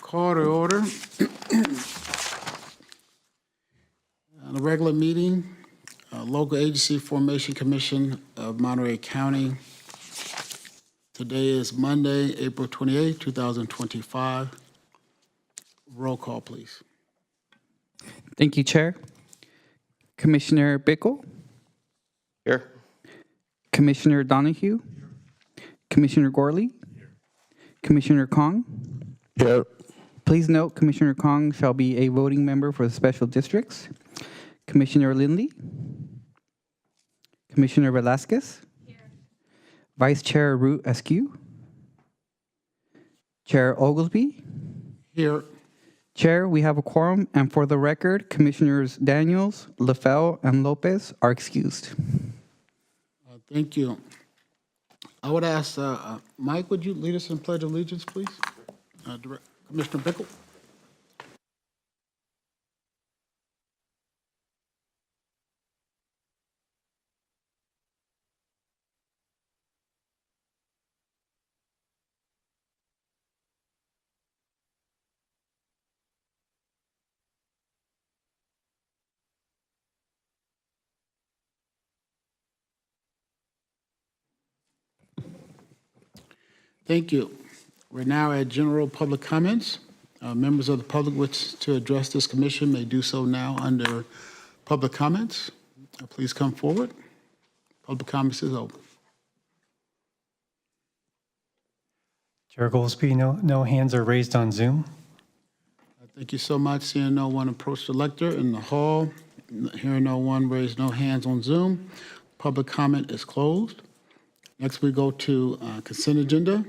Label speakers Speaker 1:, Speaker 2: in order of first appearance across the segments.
Speaker 1: Call to order. The regular meeting, Local Agency Formation Commission of Monterey County. Today is Monday, April 28, 2025. Roll call, please.
Speaker 2: Thank you, Chair. Commissioner Bickle,
Speaker 3: Here.
Speaker 2: Commissioner Donahue, Commissioner Gorley, Commissioner Kong.
Speaker 3: Here.
Speaker 2: Please note Commissioner Kong shall be a voting member for the special districts. Commissioner Lindley, Commissioner Velasquez, Vice Chair Root Askew, Chair Oglesby.
Speaker 1: Here.
Speaker 2: Chair, we have a quorum, and for the record, Commissioners Daniels, LaFell, and Lopez are excused.
Speaker 1: Thank you. I would ask, Mike, would you lead us in Pledge of Allegiance, please? Commissioner Bickle. Thank you. We're now at general public comments. Members of the public wish to address this commission may do so now under public comments. Please come forward. Public comments is open.
Speaker 4: Chair Goldsby, no hands are raised on Zoom.
Speaker 1: Thank you so much. Seeing no one approach the lectern in the hall, hearing no one raise no hands on Zoom, public comment is closed. Next, we go to consent agenda.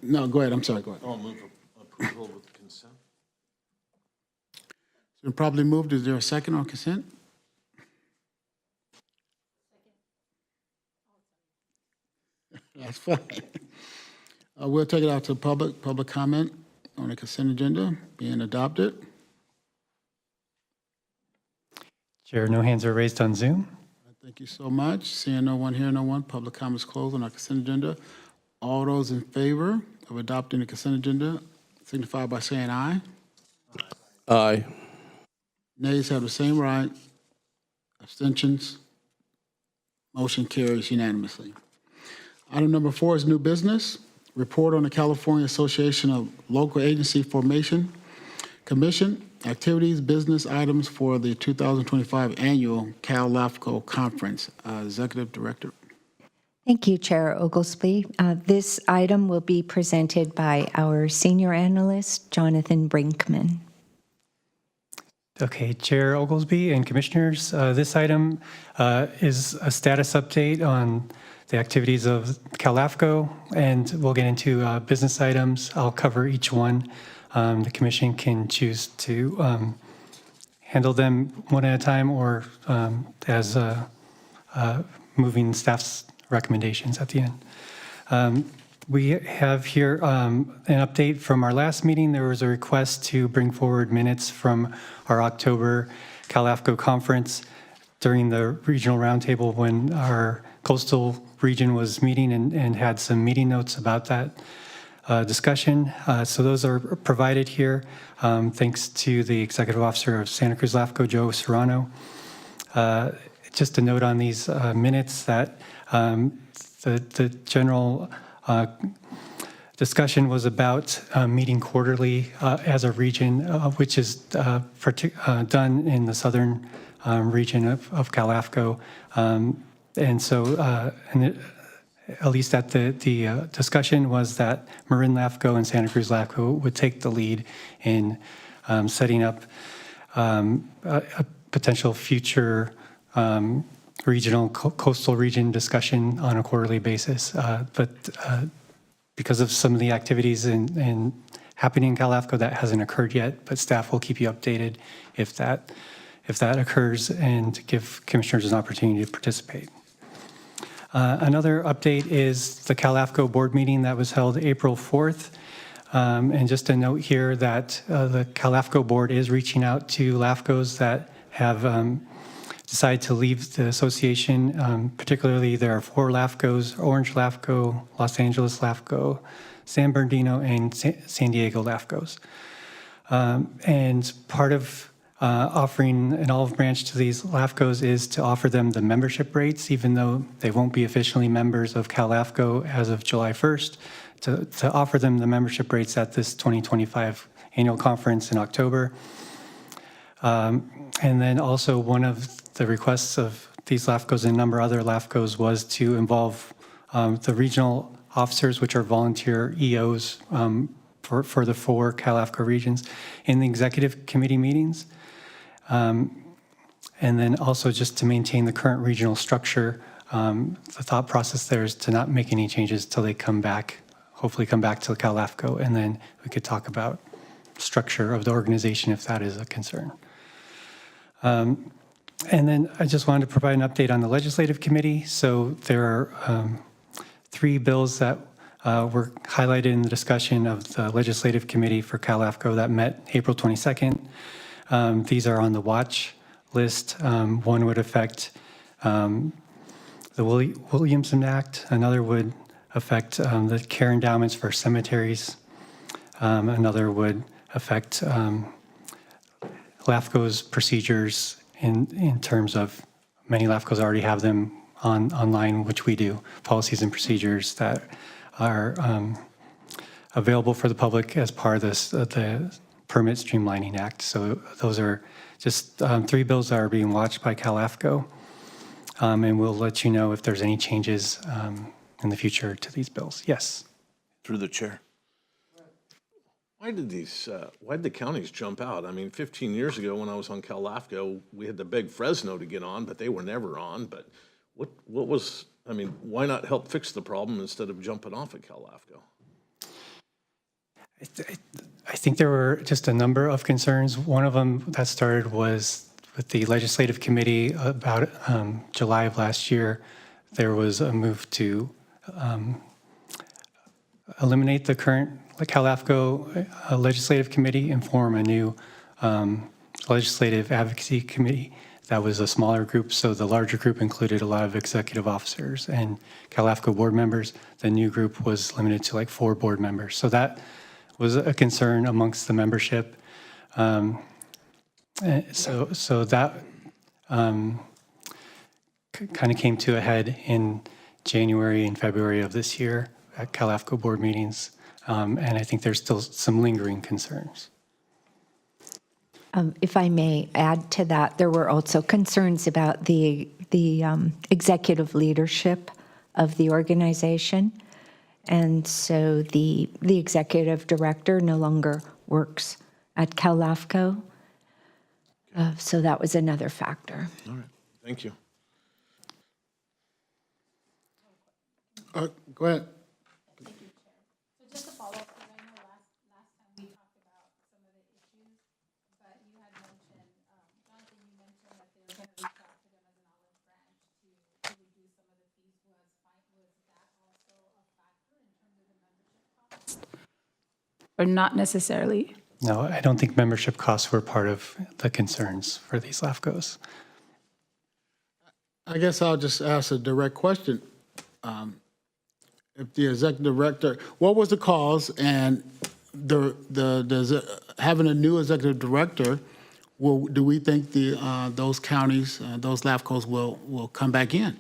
Speaker 1: No, go ahead. I'm sorry. Go ahead.
Speaker 3: I'll move approval with consent.
Speaker 1: It's been probably moved. Is there a second on consent? That's fine. We'll take it out to public comment on the consent agenda being adopted.
Speaker 4: Chair, no hands are raised on Zoom.
Speaker 1: Thank you so much. Seeing no one, hearing no one, public comments closed on our consent agenda. All those in favor of adopting the consent agenda signify by saying aye.
Speaker 3: Aye.
Speaker 1: Nays have the same right. Abstentions. Motion carries unanimously. Item number 4 is new business. Report on the California Association of Local Agency Formation Commission activities, business items for the 2025 annual LAFCO conference. Executive Director.
Speaker 5: Thank you, Chair Oglesby. This item will be presented by our senior analyst, Jonathan Brinkman.
Speaker 4: Okay, Chair Oglesby and Commissioners, this item is a status update on the activities of LAFCO, and we'll get into business items. I'll cover each one. The Commission can choose to handle them one at a time or as moving staff's recommendations at the end. We have here an update from our last meeting. There was a request to bring forward minutes from our October LAFCO conference during the regional roundtable when our coastal region was meeting and had some meeting notes about that discussion. So those are provided here. Thanks to the Executive Officer of Santa Cruz LAFCO, Joe Serrano. Just a note on these minutes that the general discussion was about meeting quarterly as a region, which is done in the southern region of LAFCO. And so, at least at the discussion was that Marin LAFCO and Santa Cruz LAFCO would take the lead in setting up a potential future regional coastal region discussion on a quarterly basis. But because of some of the activities in happening in LAFCO, that hasn't occurred yet, but staff will keep you updated if that occurs and give commissioners an opportunity to participate. Another update is the LAFCO board meeting that was held April 4th. And just a note here that the LAFCO board is reaching out to LAFCOs that have decided to leave the association. Particularly, there are 4 LAFCOs: Orange LAFCO, Los Angeles LAFCO, San Bernardino, and San Diego LAFCOs. And part of offering an olive branch to these LAFCOs is to offer them the membership rates, even though they won't be officially members of CalLAFCO as of July 1st, to offer them the membership rates at this 2025 annual conference in October. And then also one of the requests of these LAFCOs and a number of other LAFCOs was to involve the regional officers, which are volunteer EOs for the 4 CalLAFCO regions, in the executive committee meetings. And then also just to maintain the current regional structure, the thought process there is to not make any changes till they come back, hopefully come back to CalLAFCO, and then we could talk about structure of the organization if that is a concern. And then I just wanted to provide an update on the legislative committee. So there are 3 bills that were highlighted in the discussion of the legislative committee for CalLAFCO that met April 22nd. These are on the watch list. One would affect the Williamson Act. Another would affect the care endowments for cemeteries. Another would affect LAFCO's procedures in terms of many LAFCOs already have them online, which we do, policies and procedures that are available for the public as part of this, the Permit Streamlining Act. So those are just 3 bills that are being watched by CalLAFCO, and we'll let you know if there's any changes in the future to these bills. Yes.
Speaker 3: Through the chair. Why did the counties jump out? I mean, 15 years ago when I was on CalLAFCO, we had to beg Fresno to get on, but they were never on. But what was, I mean, why not help fix the problem instead of jumping off at CalLAFCO?
Speaker 4: I think there were just a number of concerns. One of them that started was with the legislative committee about July of last year. There was a move to eliminate the current CalLAFCO legislative committee and form a new legislative advocacy committee that was a smaller group. So the larger group included a lot of executive officers and CalLAFCO board members. The new group was limited to like 4 board members. So that was a concern amongst the membership. So that kind of came to a head in January and February of this year at CalLAFCO board meetings. And I think there's still some lingering concerns.
Speaker 5: If I may add to that, there were also concerns about the executive leadership of the organization. And so the executive director no longer works at CalLAFCO. So that was another factor.
Speaker 3: All right, thank you.
Speaker 1: Go ahead.
Speaker 6: Thank you, Chair. So just to follow up, because I know last time we talked about some of the issues, but you had mentioned, Jonathan, you mentioned that they were going to reach out to them as an olive branch to reduce some of the fees. Was that also a factor in terms of the membership costs? Or not necessarily?
Speaker 4: No, I don't think membership costs were part of the concerns for these LAFCOs.
Speaker 1: I guess I'll just ask a direct question. If the executive director, what was the cause, and having a new executive director, do we think those counties, those LAFCOs will come back in?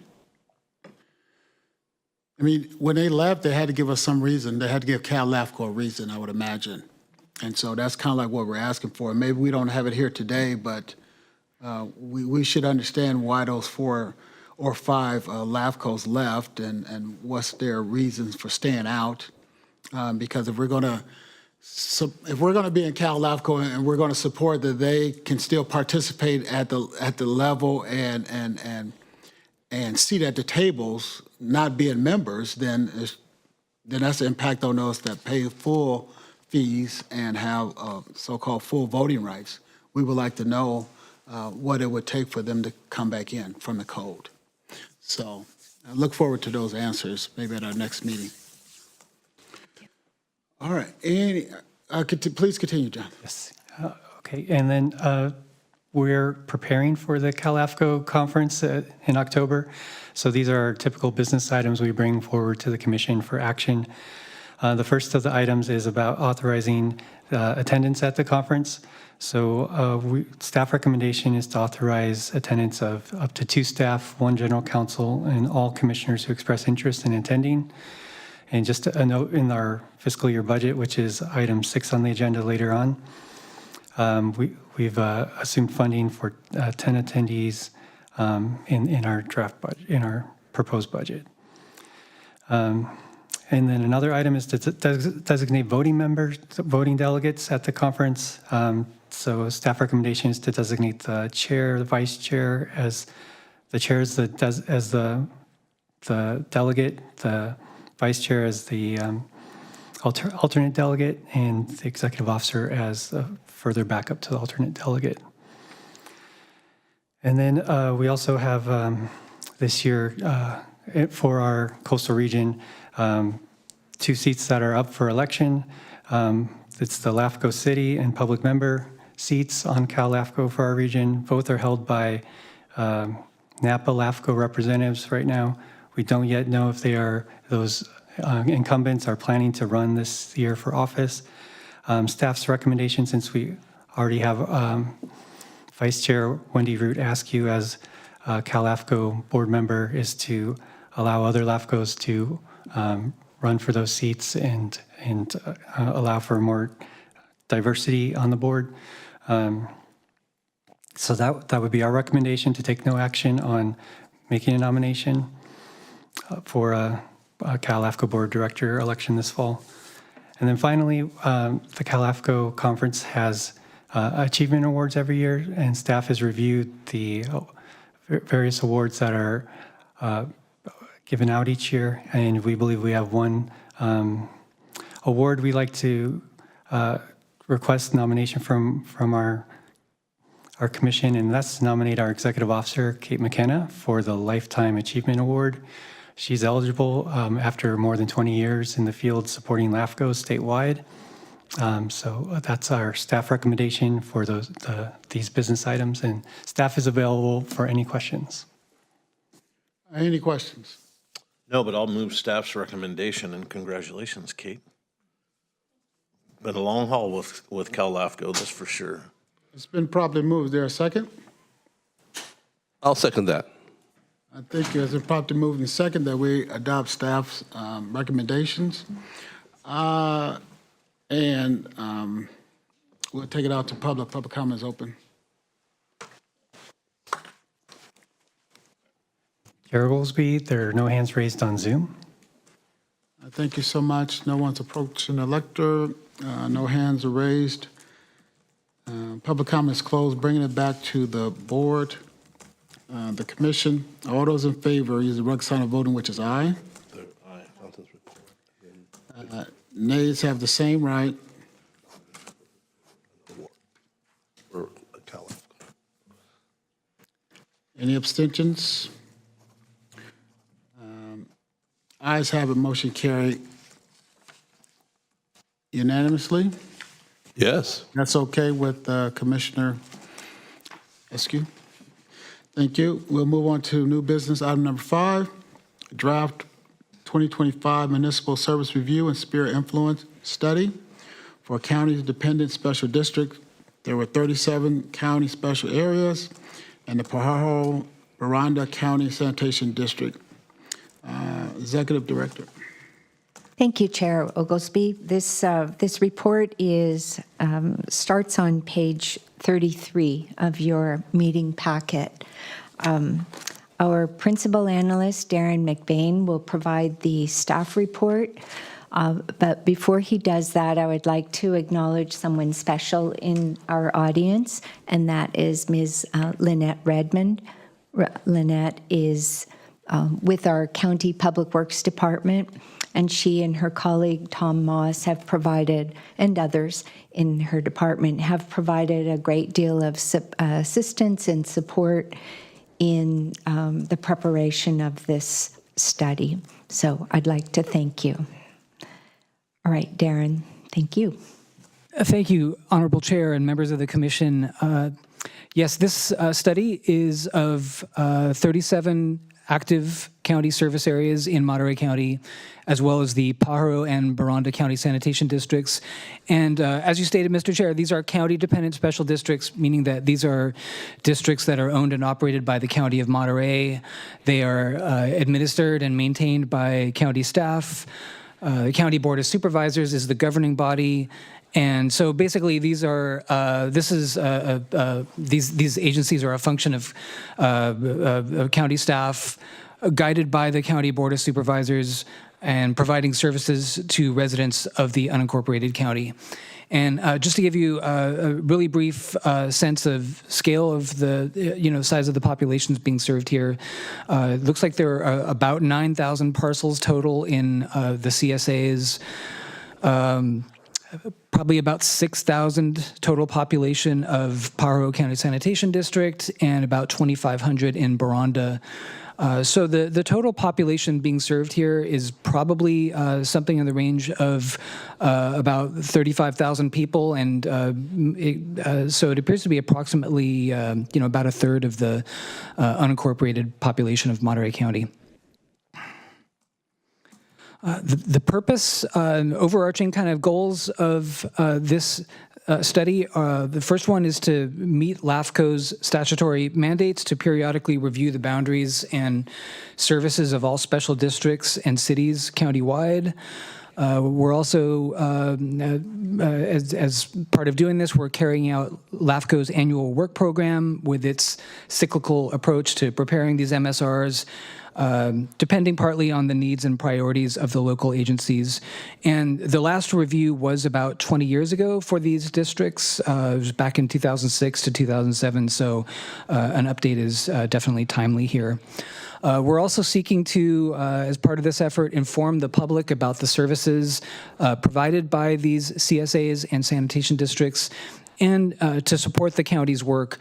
Speaker 1: I mean, when they left, they had to give us some reason. They had to give CalLAFCO a reason, I would imagine. And so that's kind of like what we're asking for. Maybe we don't have it here today, but we should understand why those 4 or 5 LAFCOs left and what's their reasons for staying out. Because if we're going to be in CalLAFCO and we're going to support that they can still participate at the level and seat at the tables, not being members, then that's an impact on those that pay full fees and have so-called full voting rights. We would like to know what it would take for them to come back in from the code. So I look forward to those answers, maybe at our next meeting. All right. Please continue, John.
Speaker 4: Yes. Okay. And then we're preparing for the CalLAFCO conference in October. So these are our typical business items we bring forward to the commission for action. The first of the items is about authorizing attendance at the conference. So staff recommendation is to authorize attendance of up to 2 staff, 1 general counsel, and all commissioners who express interest in attending. And just a note in our fiscal year budget, which is item 6 on the agenda later on, we've assumed funding for 10 attendees in our draft budget, in our proposed budget. And then another item is to designate voting delegates at the conference. So staff recommendation is to designate the chair, the vice chair as the chair as the delegate, the vice chair as the alternate delegate, and the executive officer as a further backup to the alternate delegate. And then we also have this year for our coastal region, 2 seats that are up for election. It's the LAFCO city and public member seats on Cal LAFCO for our region. Both are held by Napa LAFCO representatives right now. We don't yet know if those incumbents are planning to run this year for office. Staff's recommendation, since we already have Vice Chair Wendy Root Askew as Cal LAFCO board member, is to allow other LAFCOs to run for those seats and allow for more diversity on the board. So that would be our recommendation, to take no action on making a nomination for a Cal LAFCO board director election this fall. And then finally, the Cal LAFCO conference has achievement awards every year, and staff has reviewed the various awards that are given out each year, and we believe we have one award we like to request nomination from our commission, and that's to nominate our executive officer, Kate McKenna, for the Lifetime Achievement Award. She's eligible after more than 20 years in the field supporting LAFCO statewide. So that's our staff recommendation for these business items, and staff is available for any questions.
Speaker 1: Any questions?
Speaker 3: No, but I'll move staff's recommendation, and congratulations, Kate. Been a long haul with Cal LAFCO, that's for sure.
Speaker 1: It's been properly moved. Is there a second?
Speaker 7: I'll second that.
Speaker 1: I think it's been properly moved and second that we adopt staff's recommendations. And we'll take it out to public. Public comment is open.
Speaker 4: Chair Oglesby, there are no hands raised on Zoom.
Speaker 1: Thank you so much. No one's approaching the lectern. No hands are raised. Public comment is closed. Bringing it back to the board, the commission. All those in favor use the rugged sign of voting, which is aye. Nays have the same right. Any abstentions? Ayes have it, motion carried unanimously.
Speaker 7: Yes.
Speaker 1: That's okay with Commissioner Askew. Thank you. We'll move on to new business, item number 5, draft 2025 municipal service review and sphere influence study for county dependent special district. There were 37 county special areas and the Pajaro-Aranda County Sanitation District. Executive Director.
Speaker 5: Thank you, Chair Oglesby. This report starts on page 33 of your meeting packet. Our principal analyst, Darren McBain, will provide the staff report. But before he does that, I would like to acknowledge someone special in our audience, and that is Ms. Lynette Redmond. Lynette is with our County Public Works Department, and she and her colleague Tom Moss have provided, and others in her department, have provided a great deal of assistance and support in the preparation of this study. So I'd like to thank you. All right, Darren, thank you.
Speaker 8: Thank you, Honorable Chair and members of the Commission. Yes, this study is of 37 active County service areas in Monterey County, as well as the Pajaro and Baranda County sanitation districts. And as you stated, Mr. Chair, these are county-dependent special districts, meaning that these are districts that are owned and operated by the County of Monterey. They are administered and maintained by county staff. The County Board of Supervisors is the governing body. And so basically, these are these agencies are a function of county staff, guided by the County Board of Supervisors, and providing services to residents of the unincorporated county. And just to give you a really brief sense of scale of the size of the populations being served here, it looks like there are about 9,000 parcels total in the CSAs. Probably about 6,000 total population of Pajaro County Sanitation District and about 2,500 in Baranda. So the total population being served here is probably something in the range of about 35,000 people, and so it appears to be approximately about a third of the unincorporated population of Monterey County. The purpose, overarching kind of goals of this study, the first one is to meet LAFCO's statutory mandates to periodically review the boundaries and services of all special districts and cities countywide. We're also, as part of doing this, we're carrying out LAFCO's annual work program with its cyclical approach to preparing these MSRs, depending partly on the needs and priorities of the local agencies. And the last review was about 20 years ago for these districts. It was back in 2006 to 2007, so an update is definitely timely here. We're also seeking to, as part of this effort, inform the public about the services provided by these CSAs and sanitation districts, and to support the county's work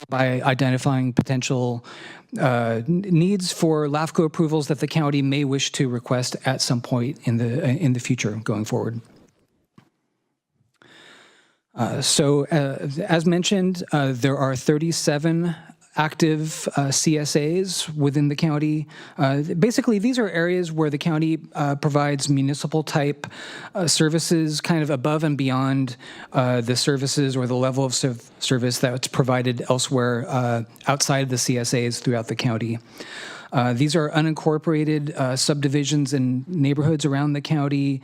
Speaker 8: by identifying potential needs for LAFCO approvals that the county may wish to request at some point in the future going forward. So, as mentioned, there are 37 active CSAs within the county. Basically, these are areas where the county provides municipal-type services kind of above and beyond the services or the level of service that's provided elsewhere outside the CSAs throughout the county. These are unincorporated subdivisions and neighborhoods around the county.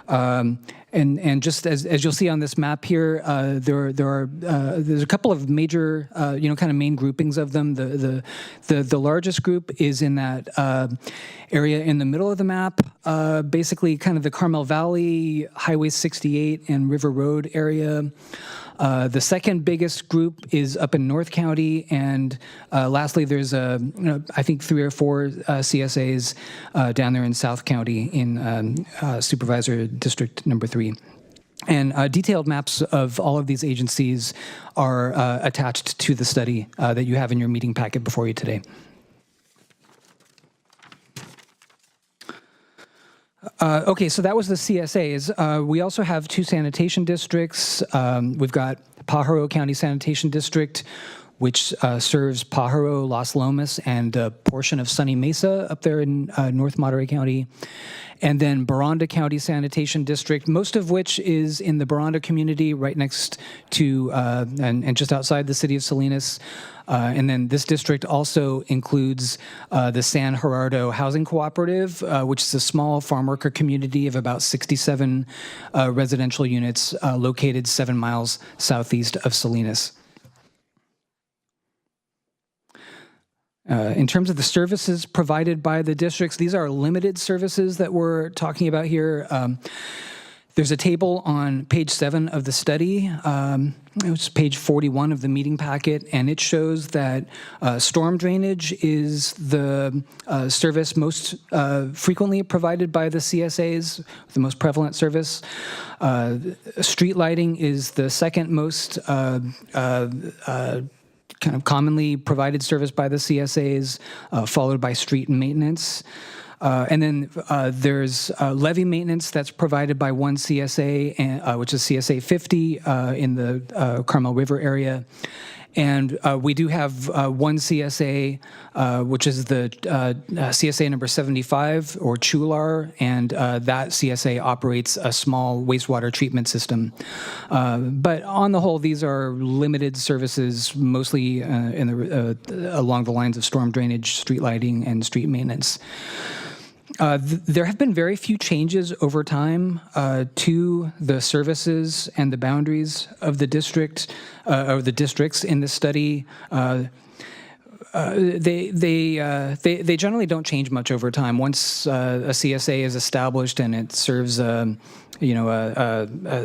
Speaker 8: And just as you'll see on this map here, there's a couple of major, kind of main groupings of them. The largest group is in that area in the middle of the map, basically kind of the Carmel Valley, Highway 68, and River Road area. The second biggest group is up in North County, and lastly, there's I think 3 or 4 CSAs down there in South County in Supervisor District number 3. And detailed maps of all of these agencies are attached to the study that you have in your meeting packet before you today. Okay, so that was the CSAs. We also have 2 sanitation districts. We've got Pajaro County Sanitation District, which serves Pajaro, Las Lomas, and a portion of Sunny Mesa up there in North Monterey County. And then Baranda County Sanitation District, most of which is in the Baranda community right next to and just outside the city of Salinas. And then this district also includes the San Gerardo Housing Cooperative, which is a small farm worker community of about 67 residential units located 7 miles southeast of Salinas. In terms of the services provided by the districts, these are limited services that we're talking about here. There's a table on page 7 of the study, which is page 41 of the meeting packet, and it shows that storm drainage is the service most frequently provided by the CSAs, the most prevalent service. Street lighting is the second most kind of commonly provided service by the CSAs, followed by street and maintenance. And then there's levee maintenance that's provided by one CSA, which is CSA 50 in the Carmel River area. And we do have one CSA, which is the CSA number 75, or Chular, and that CSA operates a small wastewater treatment system. But on the whole, these are limited services, mostly along the lines of storm drainage, street lighting, and street maintenance. There have been very few changes over time to the services and the boundaries of the district, or the districts in this study. They generally don't change much over time. Once a CSA is established and it serves a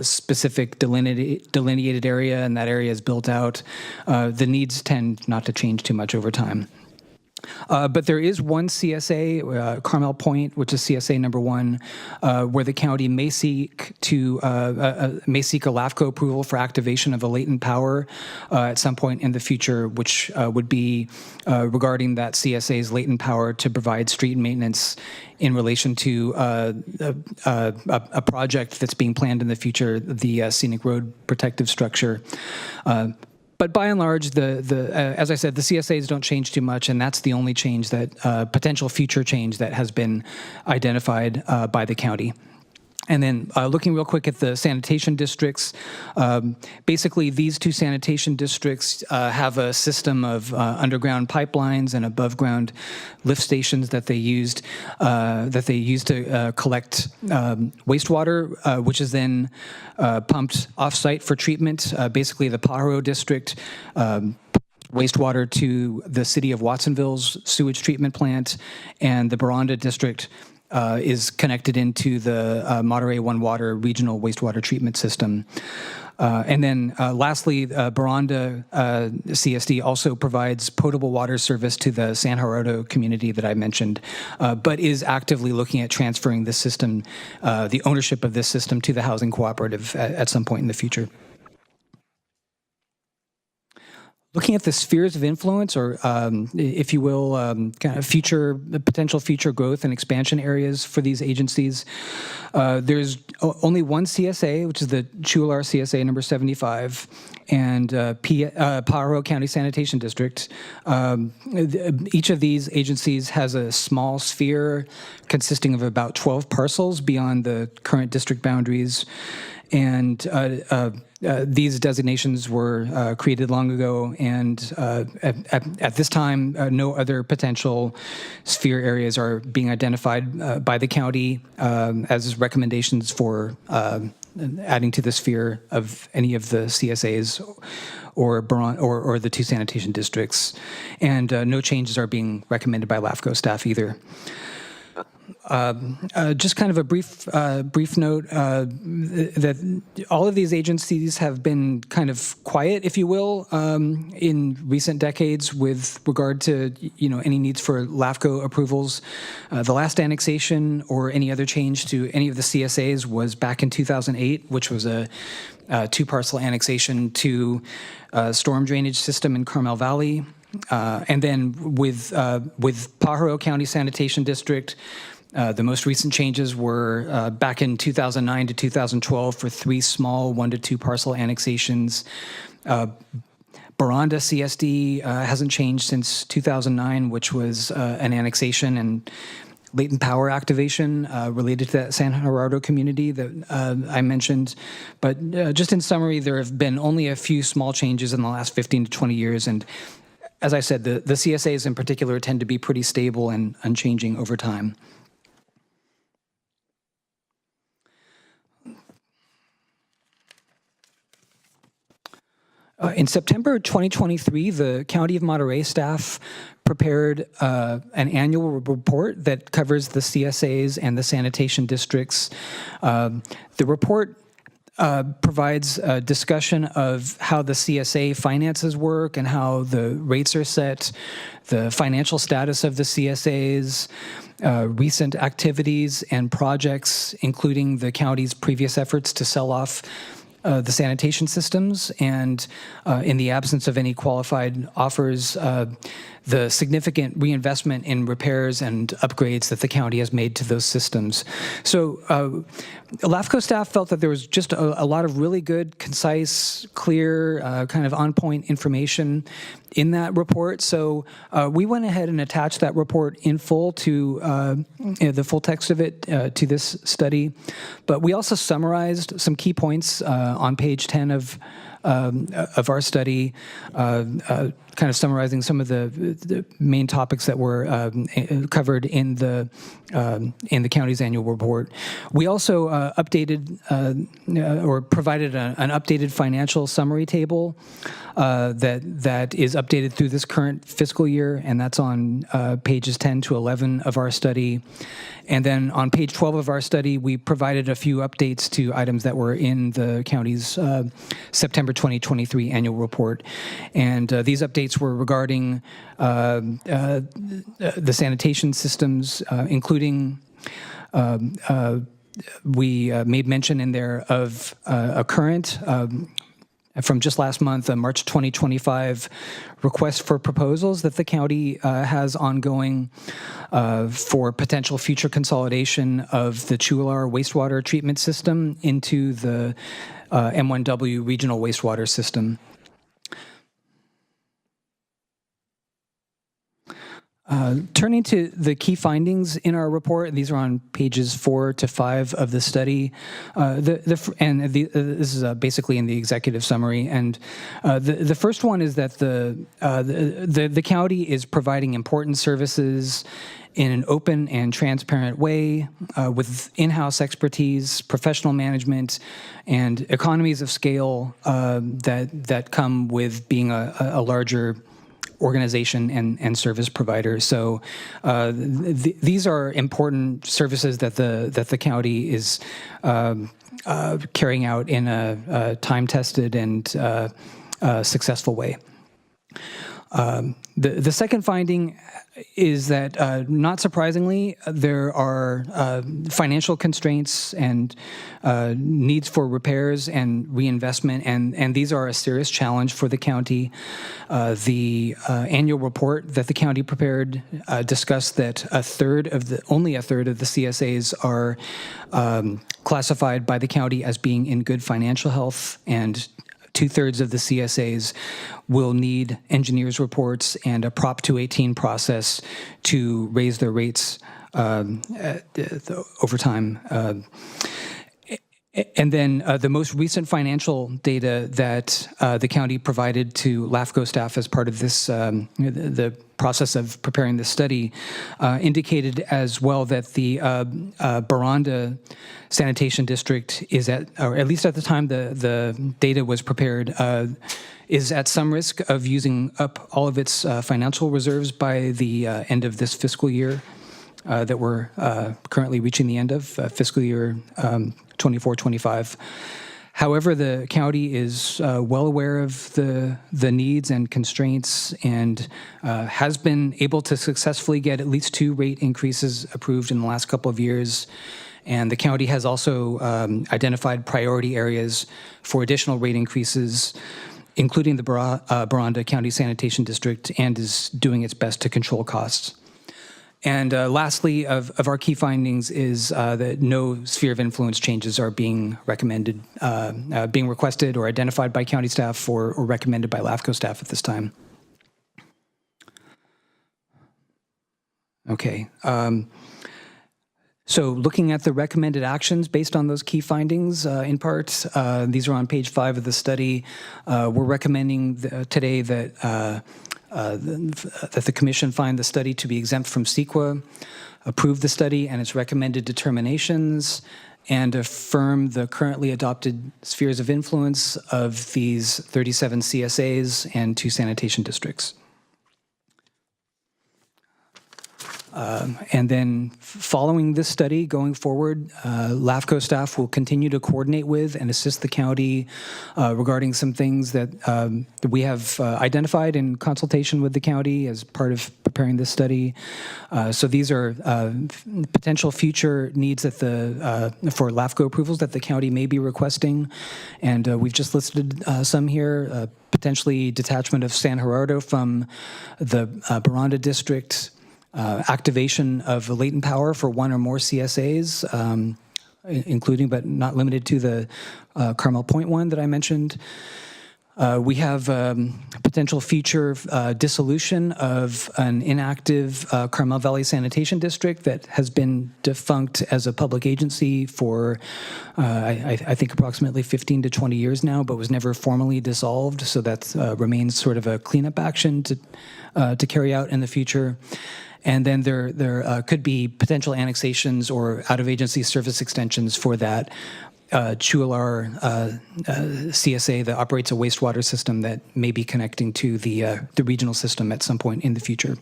Speaker 8: specific delineated area, and that area is built out, the needs tend not to change too much over time. But there is one CSA, Carmel Point, which is CSA number 1, where the county may seek a LAFCO approval for activation of a latent power at some point in the future, which would be regarding that CSA's latent power to provide street maintenance in relation to a project that's being planned in the future, the Scenic Road Protective Structure. But by and large, as I said, the CSAs don't change too much, and that's the only change potential future change that has been identified by the county. And then looking real quick at the sanitation districts, basically these two sanitation districts have a system of underground pipelines and above ground lift stations that they use to collect wastewater, which is then pumped off-site for treatment. Basically, the Pajaro district wastewater to the city of Watsonville's sewage treatment plant, and the Baranda district is connected into the Monterey One Water regional wastewater treatment system. And then lastly, Baranda CSD also provides potable water service to the San Gerardo community that I mentioned, but is actively looking at transferring this system, the ownership of this system, to the housing cooperative at some point in the future. Looking at the spheres of influence, or if you will, kind of potential future growth and expansion areas for these agencies, there's only one CSA, which is the Chular CSA number 75, and Pajaro County Sanitation District. Each of these agencies has a small sphere consisting of about 12 parcels beyond the current district boundaries. And these designations were created long ago, and at this time, no other potential sphere areas are being identified by the county as recommendations for adding to the sphere of any of the CSAs or the two sanitation districts. And no changes are being recommended by LAFCO staff either. Just kind of a brief note that all of these agencies have been kind of quiet, if you will, in recent decades with regard to any needs for LAFCO approvals. The last annexation or any other change to any of the CSAs was back in 2008, which was a two-parcel annexation to a storm drainage system in Carmel Valley. And then with Pajaro County Sanitation District, the most recent changes were back in 2009 to 2012 for 3 small 1 to 2 parcel annexations. Baranda CSD hasn't changed since 2009, which was an annexation and latent power activation related to that San Gerardo community that I mentioned. But just in summary, there have been only a few small changes in the last 15 to 20 years. And as I said, the CSAs in particular tend to be pretty stable and unchanging over time. In September 2023, the County of Monterey staff prepared an annual report that covers the CSAs and the sanitation districts. The report provides a discussion of how the CSA finances work and how the rates are set, the financial status of the CSAs, recent activities and projects, including the county's previous efforts to sell off the sanitation systems, and in the absence of any qualified offers, the significant reinvestment in repairs and upgrades that the county has made to those systems. So LAFCO staff felt that there was just a lot of really good, concise, clear, kind of on-point information in that report. So we went ahead and attached that report in full to the full text of it to this study. But we also summarized some key points on page 10 of our study, kind of summarizing some of the main topics that were covered in the county's annual report. We also updated or provided an updated financial summary table that is updated through this current fiscal year, and that's on pages 10 to 11 of our study. And then on page 12 of our study, we provided a few updates to items that were in the county's September 2023 annual report. And these updates were regarding the sanitation systems, including we made mention in there of a current from just last month, a March 2025 request for proposals that the county has ongoing for potential future consolidation of the Chualar wastewater treatment system into the M1W regional wastewater system. Turning to the key findings in our report, these are on pages 4 to 5 of the study, this is basically in the executive summary. And the first one is that the county is providing important services in an open and transparent way with in-house expertise, professional management, and economies of scale that come with being a larger organization and service provider. So these are important services that the county is carrying out in a time-tested and successful way. The second finding is that, not surprisingly, there are financial constraints and needs for repairs and reinvestment, and these are a serious challenge for the county. The annual report that the county prepared discussed that only a third of the CSAs are classified by the county as being in good financial health, and 2/3 of the CSAs will need engineers' reports and a Prop 218 process to raise their rates over time. And then the most recent financial data that the county provided to LAFCO staff as part of this, the process of preparing this study, indicated as well that the Baranda Sanitation District is or at least at the time the data was prepared, is at some risk of using up all of its financial reserves by the end of this fiscal year that we're currently reaching the end of, fiscal year 24-25. However, the county is well aware of the needs and constraints, and has been able to successfully get at least 2 rate increases approved in the last couple of years. And the county has also identified priority areas for additional rate increases, including the Baranda County Sanitation District, and is doing its best to control costs. And lastly, of our key findings is that no sphere of influence changes are being recommended, being requested or identified by county staff or recommended by LAFCO staff at this time. Okay. So looking at the recommended actions based on those key findings, in part, these are on page 5 of the study. We're recommending today that the Commission find the study to be exempt from CEQA, approve the study and its recommended determinations, and affirm the currently adopted spheres of influence of these 37 CSAs and 2 sanitation districts. And then following this study going forward, LAFCO staff will continue to coordinate with and assist the county regarding some things that we have identified in consultation with the county as part of preparing preparing this study. So these are potential future needs that for LAFCO approvals that the county may be requesting. And we've just listed some here, potentially detachment of San Gerardo from the Baranda district, activation of latent power for one or more CSAs, including but not limited to the Carmel Point one that I mentioned. We have potential future dissolution of an inactive Carmel Valley Sanitation District that has been defunct as a public agency for, I think, approximately 15 to 20 years now, but was never formally dissolved. So that remains sort of a cleanup action to carry out in the future. And then there could be potential annexations or out-of-agency service extensions for that Chualar CSA that operates a wastewater system that may be connecting to the regional system at some point in the future.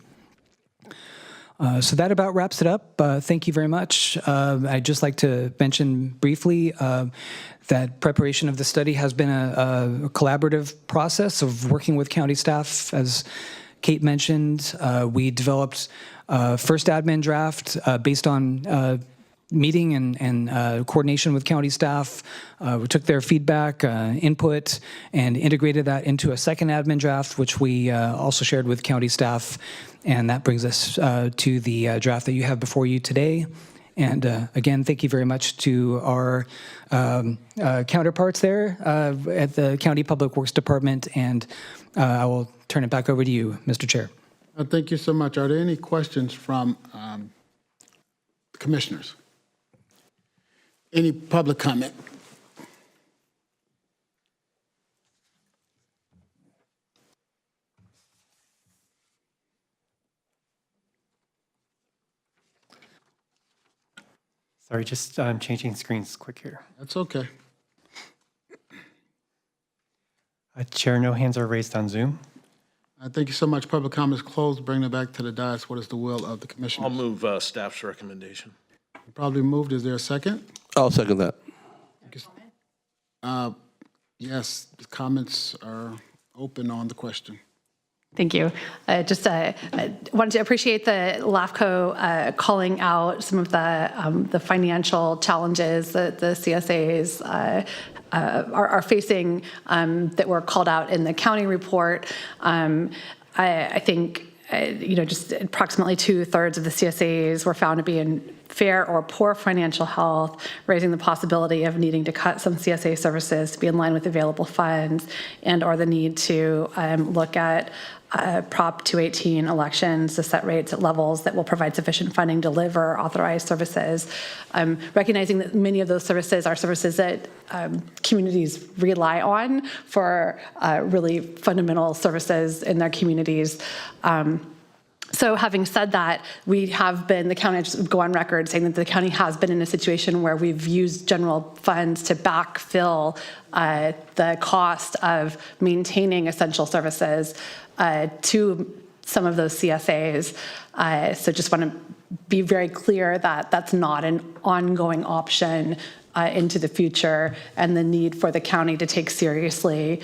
Speaker 8: So that about wraps it up. Thank you very much. I'd just like to mention briefly that preparation of the study has been a collaborative process of working with county staff. As Kate mentioned, we developed first admin draft based on meeting and coordination with county staff. We took their feedback, input, and integrated that into a second admin draft, which we also shared with county staff. And that brings us to the draft that you have before you today. And again, thank you very much to our counterparts there at the County Public Works Department. And I will turn it back over to you, Mr. Chair.
Speaker 1: Thank you so much. Are there any questions from commissioners? Any public comment?
Speaker 4: Sorry, just changing screens quick here.
Speaker 1: That's okay.
Speaker 4: Chair, no hands are raised on Zoom.
Speaker 1: Thank you so much. Public comments closed. Bring it back to the dais. What is the will of the commission?
Speaker 3: I'll move staff's recommendation.
Speaker 1: Probably moved. Is there a second?
Speaker 7: I'll second that.
Speaker 1: Yes, the comments are open on the question.
Speaker 6: Thank you. Just wanted to appreciate the LAFCO calling out some of the financial challenges that the CSAs are facing that were called out in the county report. I think, just approximately 2/3 of the CSAs were found to be in fair or poor financial health, raising the possibility of needing to cut some CSA services to be in line with available funds, and or the need to look at Prop 218 elections to set rates at levels that will provide sufficient funding to deliver authorized services. Recognizing that many of those services are services that communities rely on for really fundamental services in their communities. So having said that, the county, just go on record saying that the county has been in a situation where we've used general funds to backfill the cost of maintaining essential services to some of those CSAs. So just want to be very clear that that's not an ongoing option into the future, and the need for the county to take seriously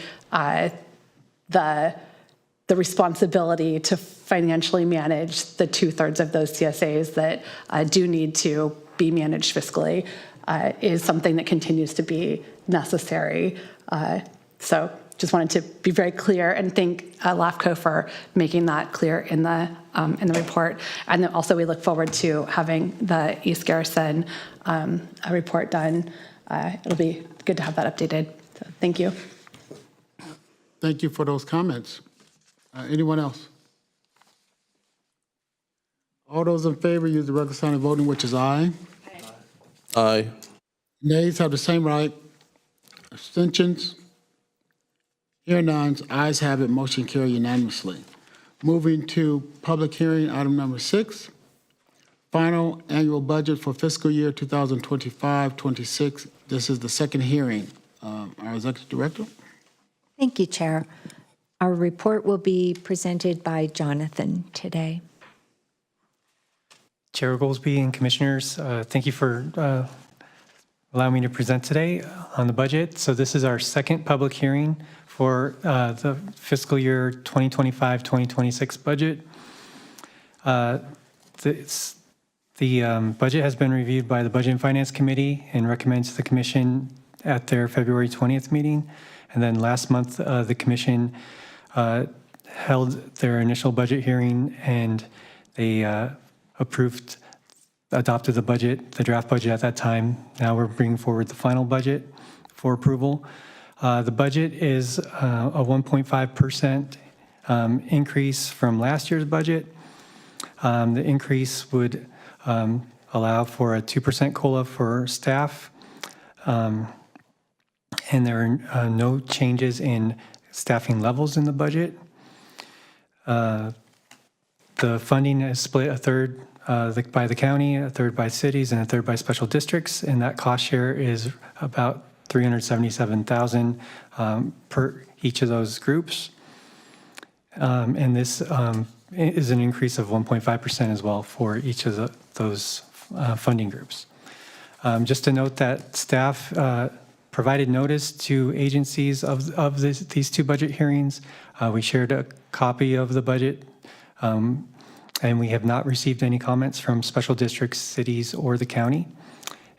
Speaker 6: the responsibility to financially manage the 2/3 of those CSAs that do need to be managed fiscally is something that continues to be necessary. So just wanted to be very clear and thank LAFCO for making that clear in the report. And then also we look forward to having the East Garrison report done. It'll be good to have that updated. So thank you.
Speaker 1: Thank you for those comments. Anyone else? All those in favor use the regular sign of voting, which is aye.
Speaker 7: Aye.
Speaker 1: Nays have the same right. Abstentions? Hearing none, ayes have it, motion carried unanimously. Moving to public hearing, item number 6, final annual budget for fiscal year 2025-26. This is the second hearing. Our Executive Director.
Speaker 5: Thank you, Chair. Our report will be presented by Jonathan today.
Speaker 4: Chair Oglesby and Commissioners, thank you for allowing me to present today on the budget. So this is our second public hearing for the fiscal year 2025-2026 budget. The budget has been reviewed by the Budget and Finance Committee and recommends to the Commission at their February 20th meeting. And then last month, the Commission held their initial budget hearing, and they adopted the budget, the draft budget at that time. Now we're bringing forward the final budget for approval. The budget is a 1.5% increase from last year's budget. The increase would allow for a 2% COLA for staff, and there are no changes in staffing levels in the budget. The funding is split a third by the county, a third by cities, and a third by special districts, and that cost share is about $377,000 per each of those groups. And this is an increase of 1.5% as well for each of those funding groups. Just to note that staff provided notice to agencies of these two budget hearings. We shared a copy of the budget, and we have not received any comments from special districts, cities, or the county.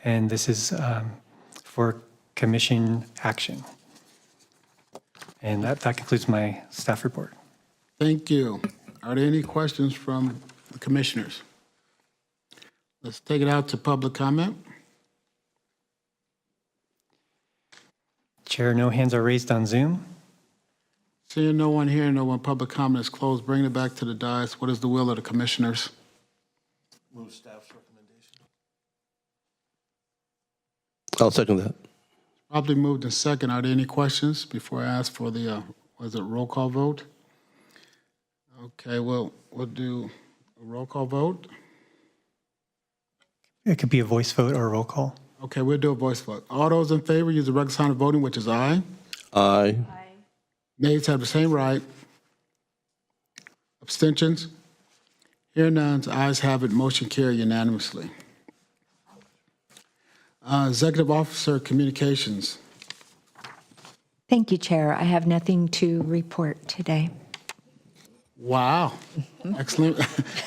Speaker 4: And this is for commission action. And that concludes my staff report.
Speaker 1: Thank you. Are there any questions from the commissioners? Let's take it out to public comment.
Speaker 4: Chair, no hands are raised on Zoom.
Speaker 1: Seeing no one here, no one, public comment is closed. Bring it back to the dais. What is the will of the commissioners?
Speaker 3: Move staff's recommendation.
Speaker 7: I'll second that.
Speaker 1: Probably moved in second. Are there any questions before I ask for the, roll call vote? Okay, we'll do a roll call vote.
Speaker 4: It could be a voice vote or a roll call.
Speaker 1: Okay, we'll do a voice vote. All those in favor use the regular sign of voting, which is aye.
Speaker 7: Aye.
Speaker 1: Nays have the same right. Abstentions? Hearing none, ayes have it, motion carried unanimously. Executive Officer Communications.
Speaker 5: Thank you, Chair. I have nothing to report today.
Speaker 1: Wow, excellent,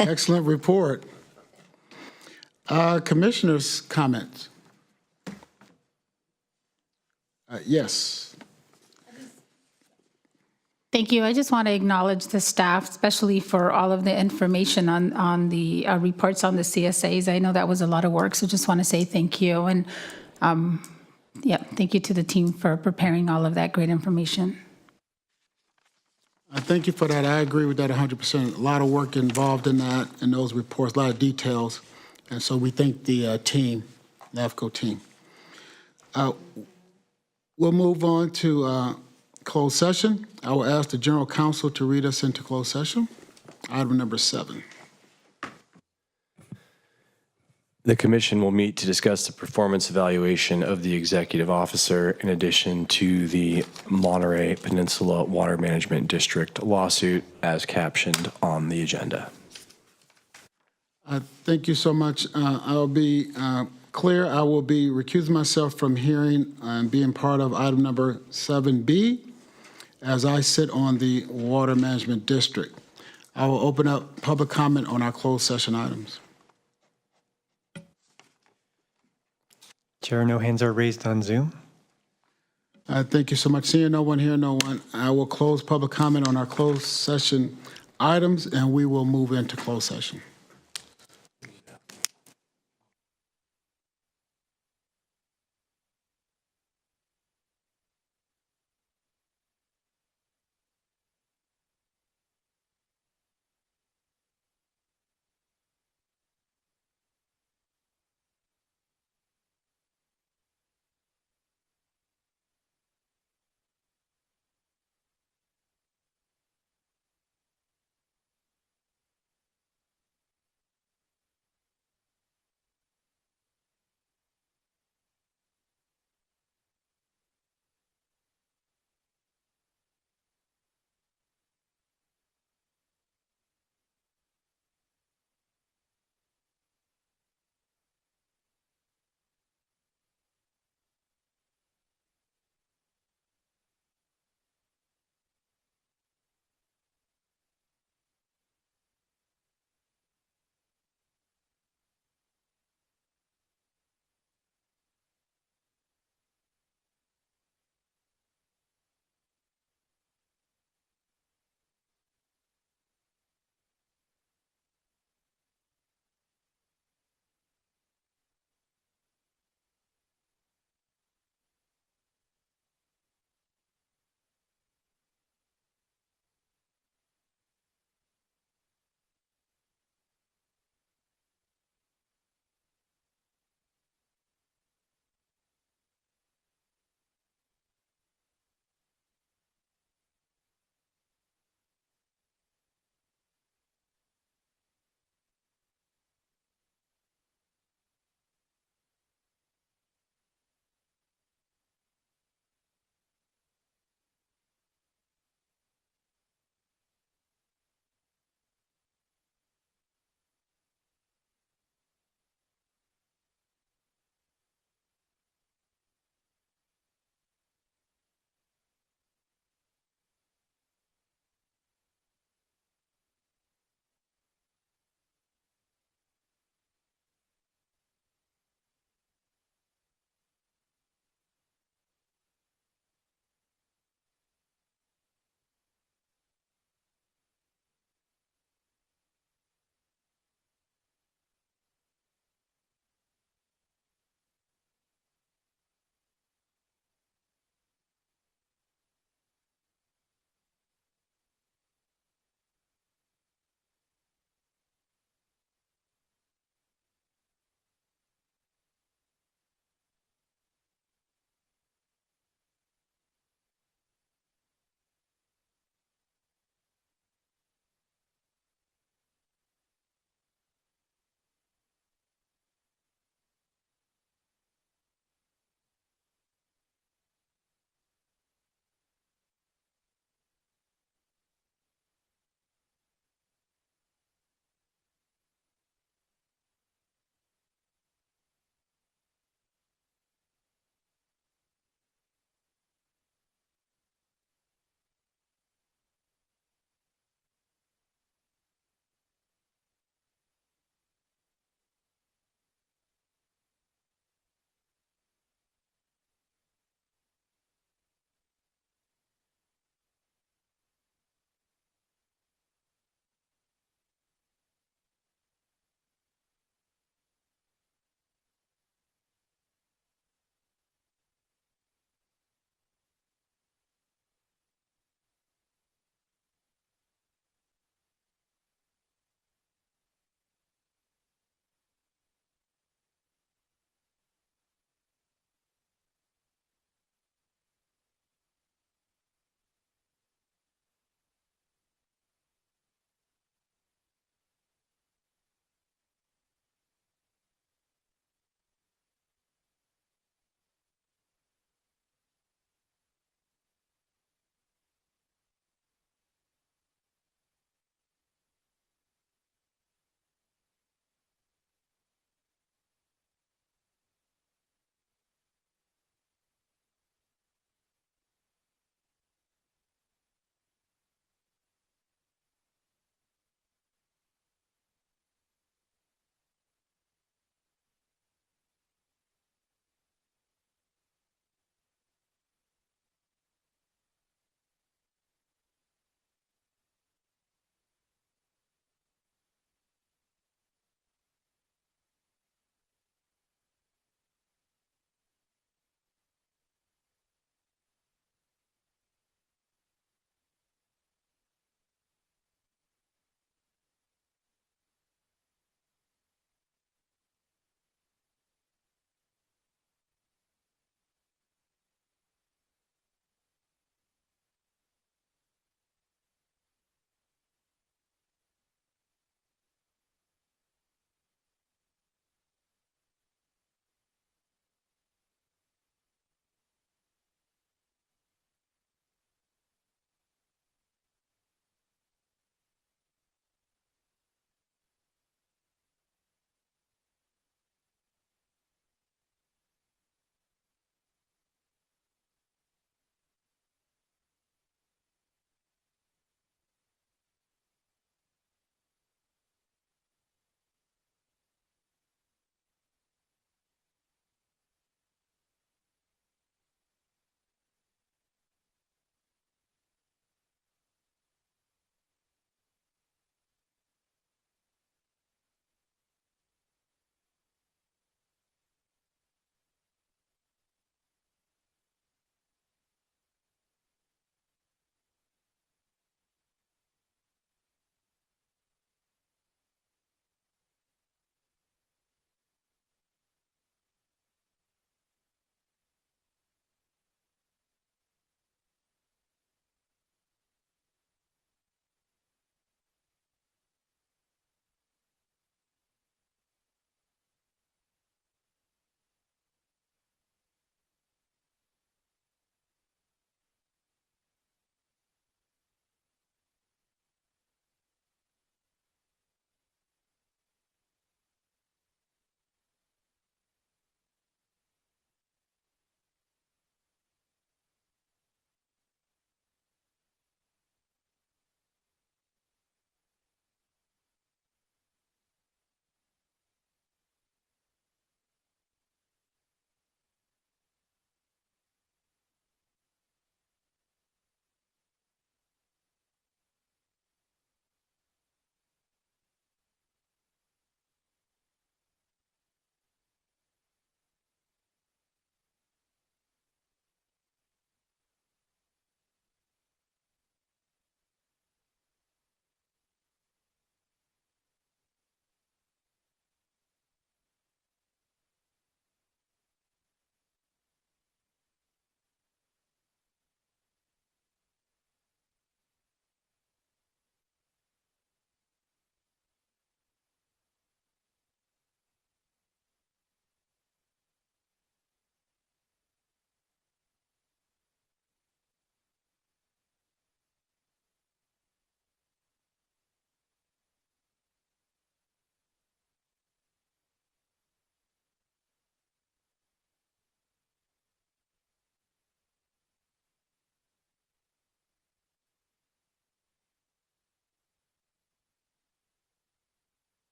Speaker 1: excellent report. Commissioners' comments. Yes.
Speaker 6: Thank you. I just want to acknowledge the staff, especially for all of the information on the reports on the CSAs. I know that was a lot of work, so just want to say thank you. And thank you to the team for preparing all of that great information.
Speaker 1: Thank you for that. I agree with that 100%. A lot of work involved in that, in those reports, a lot of details. And so we thank the team, LAFCO team. We'll move on to closed session. I will ask the General Counsel to read us into closed session. Item number 7.
Speaker 9: The commission will meet to discuss the performance evaluation of the executive officer in addition to the Monterey Peninsula Water Management District lawsuit as captioned on the agenda.
Speaker 1: Thank you so much. I'll be clear. I will be recusing myself from hearing and being part of item number 7B as I sit on the Water Management District. I will open up public comment on our closed session items.
Speaker 4: Chair, no hands are raised on Zoom.
Speaker 1: Thank you so much. Seeing no one here, no one, I will close public comment on our closed session items, and we will move into closed session.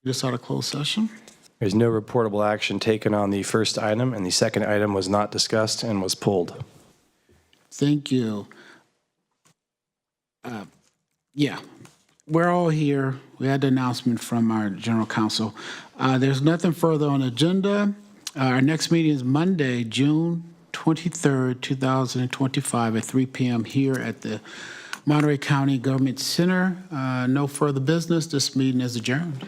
Speaker 1: Just out of closed session.
Speaker 9: There's no reportable action taken on the first item, and the second item was not discussed and was pulled.
Speaker 1: Thank you. Yeah, we're all here. We had the announcement from our general counsel. There's nothing further on the agenda. Our next meeting is Monday, June 23rd, 2025 at 3 p.m. here at the Monterey County Government Center. No further business. This meeting is adjourned.